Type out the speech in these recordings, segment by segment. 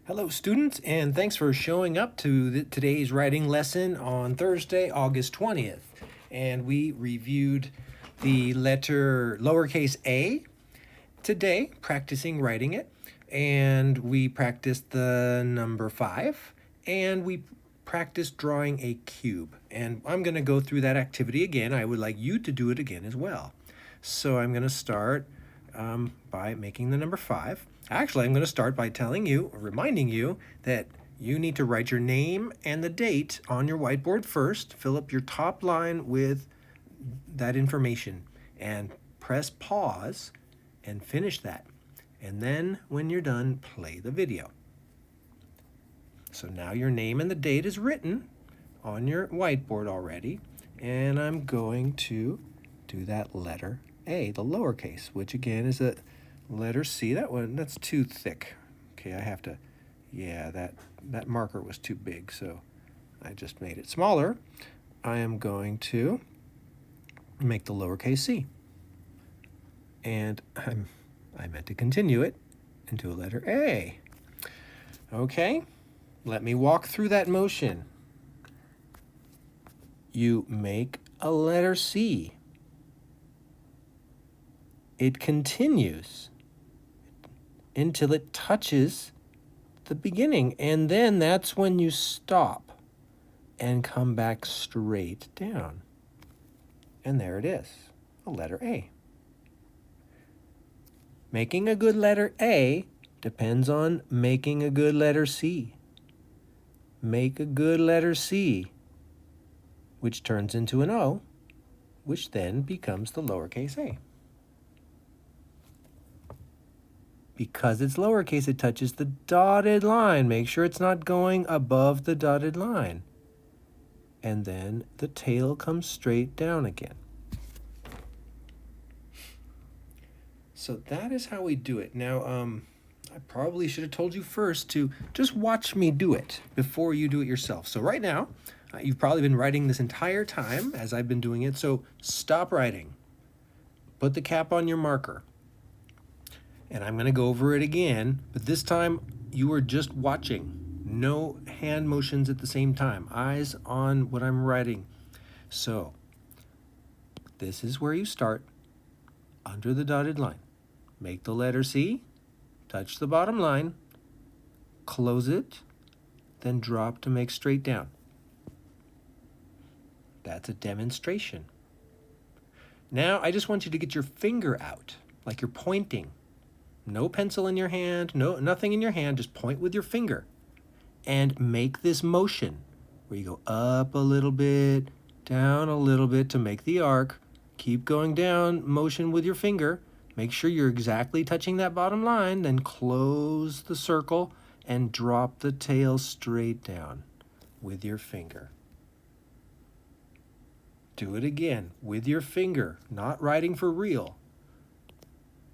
Hello, students, and thanks for showing up to today's writing lesson on Thursday, August 20th. And we reviewed the letter lowercase a today, practicing writing it. And we practiced the number 5, and we practiced drawing a cube. And I'm going to go through that activity again. I would like you to do it again as well. So I'm going to start by making the number 5. Actually, I'm going to start by telling you, or reminding you, that you need to write your name and the date on your whiteboard first. Fill up your top line with that information and press pause and finish that. And then when you're done, play the video. So now your name and the date is written on your whiteboard already, and I'm going to do that letter A, the lowercase, which again is a letter C. That's too thick. Okay, I have to, that marker was too big, so I just made it smaller. I am going to make the lowercase c. And I meant to continue it into a letter A. Okay, let me walk through that motion. You make a letter C. It continues until it touches the beginning, and then that's when you stop and come back straight down. And there it is, a letter A. Making a good letter A depends on making a good letter C. Make a good letter C, which turns into an O, which then becomes the lowercase a. Because it's lowercase, it touches the dotted line. Make sure it's not going above the dotted line. And then the tail comes straight down again. So that is how we do it. Now, I probably should have told you first to just watch me do it before you do it yourself. So right now, you've probably been writing this entire time as I've been doing it. So stop writing. Put the cap on your marker. And I'm going to go over it again, but this time you are just watching. No hand motions at the same time. Eyes on what I'm writing. So this is where you start, under the dotted line. Make the letter C, touch the bottom line, close it, then drop to make straight down. That's a demonstration. Now I just want you to get your finger out, like you're pointing. No pencil in your hand, nothing in your hand, just point with your finger and make this motion where you go up a little bit, down a little bit to make the arc. Keep going down, motion with your finger. Make sure you're exactly touching that bottom line, then close the circle and drop the tail straight down with your finger. Do it again with your finger, not writing for real.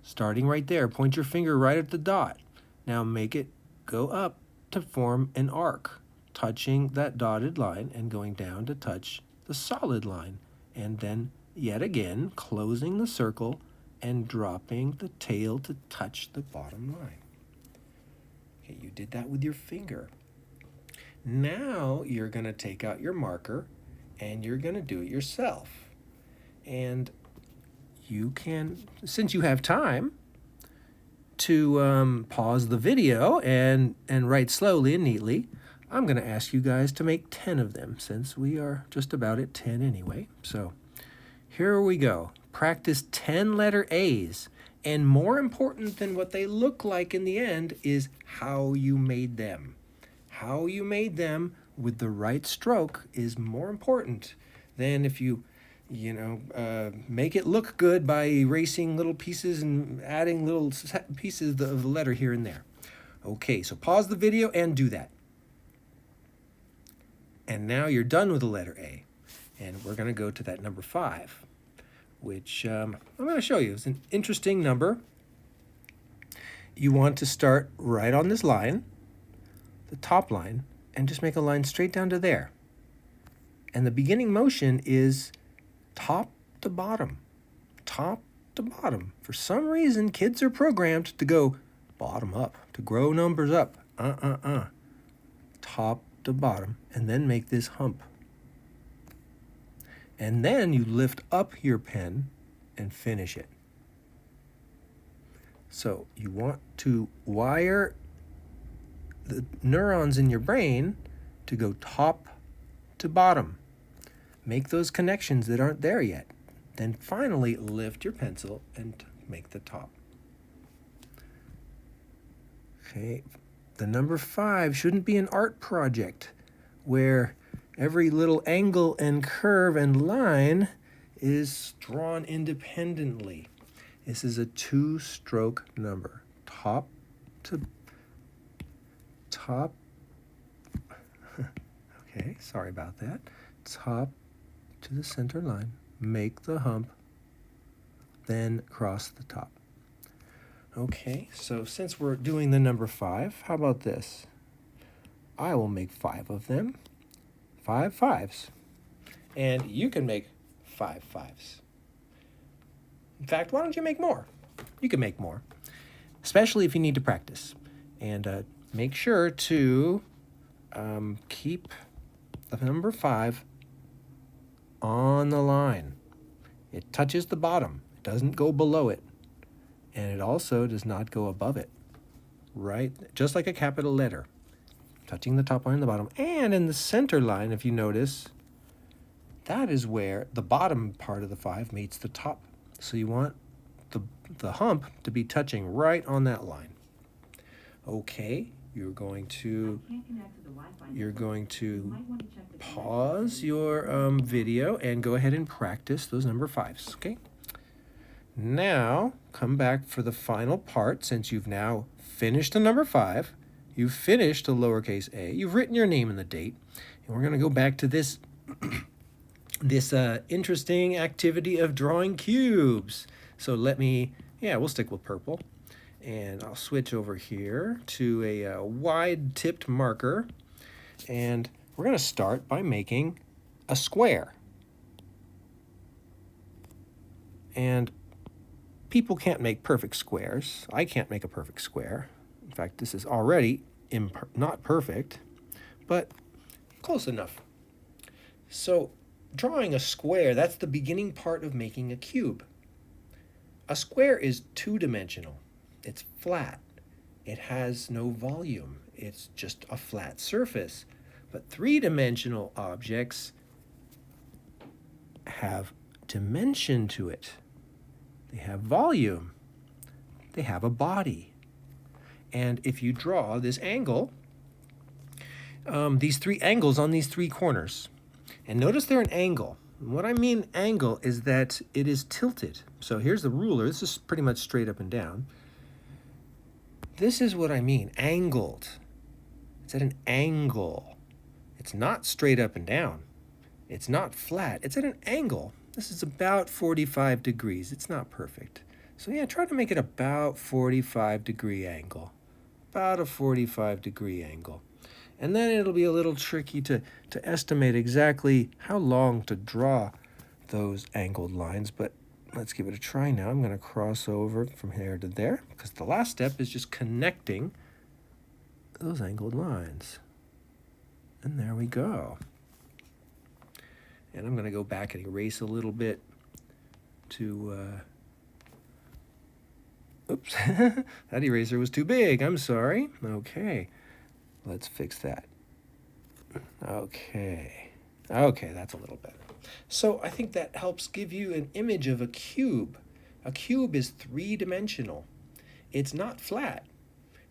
Starting right there, point your finger right at the dot. Now make it go up to form an arc, touching that dotted line and going down to touch the solid line. And then yet again, closing the circle and dropping the tail to touch the bottom line. Okay, you did that with your finger. Now you're going to take out your marker and you're going to do it yourself. And you can, since you have time, to pause the video and write slowly and neatly, I'm going to ask you guys to make 10 of them, since we are just about at 10 anyway. So here we go. Practice 10 letter A's. And more important than what they look like in the end is how you made them. How you made them with the right stroke is more important than if you make it look good by erasing little pieces and adding little pieces of the letter here and there. Okay, so pause the video and do that. And now you're done with the letter A. And we're going to go to that number 5, which I'm going to show you. It's an interesting number. You want to start right on this line, the top line, and just make a line straight down to there. And the beginning motion is top to bottom, top to bottom. For some reason, kids are programmed to go bottom up, to grow numbers up. Top to bottom, and then make this hump. And then you lift up your pen and finish it. So you want to wire the neurons in your brain to go top to bottom. Make those connections that aren't there yet. Then finally lift your pencil and make the top. Okay, the number 5 shouldn't be an art project where every little angle and curve and line is drawn independently. This is a 2-stroke number. Top to top. Okay, sorry about that. Top to the center line. Make the hump. Then cross the top. Okay, so since we're doing the number 5, how about this? I will make 5 of them. 5 5s. And you can make 5 5s. In fact, why don't you make more? You can make more, especially if you need to practice. And make sure to keep the number 5 on the line. It touches the bottom. It doesn't go below it. And it also does not go above it. Right? Just like a capital letter. Touching the top line and the bottom. And in the center line, if you notice, that is where the bottom part of the 5 meets the top. So you want the hump to be touching right on that line. Okay, you're going to pause your video and go ahead and practice those number 5s, okay? Now, come back for the final part. Since you've now finished the number 5, you've finished the lowercase a, you've written your name and the date, and we're going to go back to this this interesting activity of drawing cubes. So we'll stick with purple. And I'll switch over here to a wide-tipped marker. And we're going to start by making a square. And people can't make perfect squares. I can't make a perfect square. In fact, this is already not perfect, but close enough. So drawing a square, that's the beginning part of making a cube. A square is 2-dimensional. It's flat. It has no volume. It's just a flat surface. But 3-dimensional objects have dimension to it. They have volume. They have a body. And if you draw this angle, these 3 angles on these 3 corners, and notice they're an angle. What I mean angle is that it is tilted. So here's the ruler. This is pretty much straight up and down. This is what I mean, angled. It's at an angle. It's not straight up and down. It's not flat. It's at an angle. This is about 45 degrees. It's not perfect. So yeah, try to make it about 45-degree angle. About a 45-degree angle. And then it'll be a little tricky to estimate exactly how long to draw those angled lines, but let's give it a try now. I'm going to cross over from here to there, because the last step is just connecting those angled lines. And there we go. And I'm going to go back and erase a little bit to... Oops, that eraser was too big. I'm sorry. Okay, let's fix that. Okay, that's a little better. So I think that helps give you an image of a cube. A cube is 3-dimensional. It's not flat.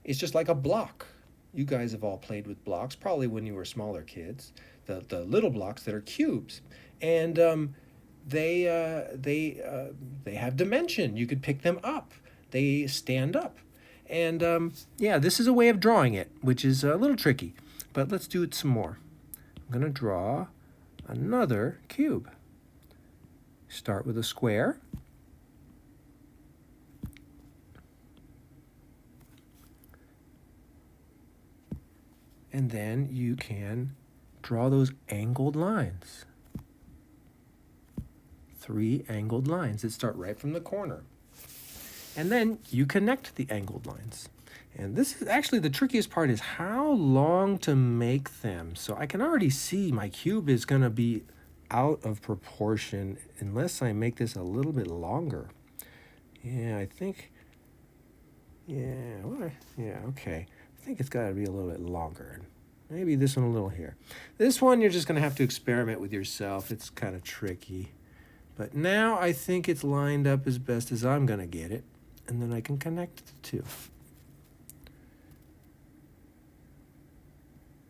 It's just like a block. You guys have all played with blocks, probably when you were smaller kids. The little blocks that are cubes, and they have dimension. You could pick them up. They stand up. And yeah, this is a way of drawing it, which is a little tricky. But let's do it some more. I'm going to draw another cube. Start with a square. And then you can draw those angled lines. 3 angled lines that start right from the corner. And then you connect the angled lines. And this is actually the trickiest part, is how long to make them. So I can already see my cube is going to be out of proportion unless I make this a little bit longer. Yeah, I think, yeah, okay. I think it's got to be a little bit longer. Maybe this one a little here. This one you're just going to have to experiment with yourself. It's kind of tricky. But now I think it's lined up as best as I'm going to get it. And then I can connect the two.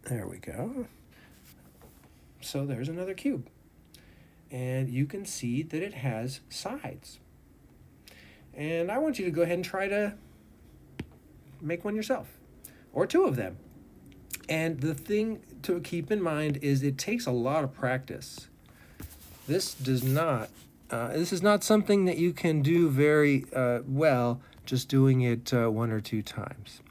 There we go. So there's another cube. And you can see that it has sides. And I want you to go ahead and try to make one yourself, or two of them. And the thing to keep in mind is it takes a lot of practice. This is not something that you can do very well just doing it one or two times.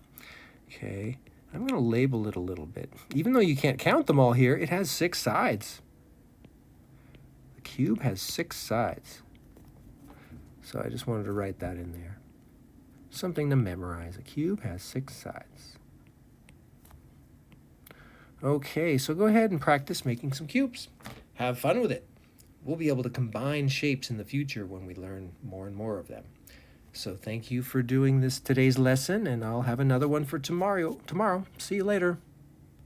Okay, I'm going to label it a little bit. Even though you can't count them all here, it has 6 sides. The cube has 6 sides. So I just wanted to write that in there. Something to memorize. A cube has 6 sides. Okay, so go ahead and practice making some cubes. Have fun with it. We'll be able to combine shapes in the future when we learn more and more of them. So thank you for doing today's lesson, and I'll have another one for tomorrow. See you later.